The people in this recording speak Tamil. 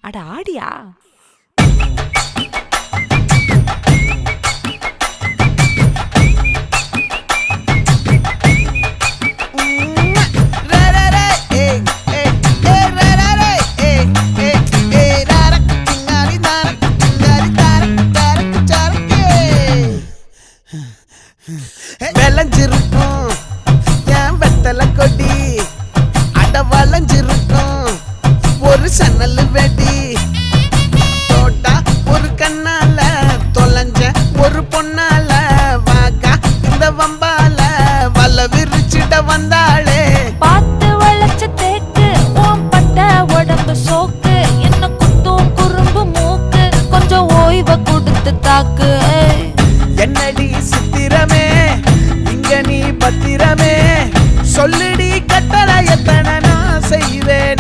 அட ஆடியா? விளைஞ்சிருக்கும் என் வெத்தலை கொடி, அட வளைஞ்சிருக்கும் ஒரு சன்னல் வெடி. தோட்டா ஒரு கண்ணால தொலைஞ்ச ஒரு பொண்ணால வாக்கா இந்த வம்பால வல விரிச்சிட வந்தாளே. பார்த்து வளைச்ச தேக்கு ஓம் பட்ட உடம்பு சோக்கு, என்ன குத்தும் குறும்பு மூக்கு, கொஞ்சம் ஓய்வை கொடுத்து தாக்கு. என்னடி சித்திரமே இங்க நீ பத்திரமே, சொல்லுடி கட்டளை எத்தனை நான் செய்வேன்.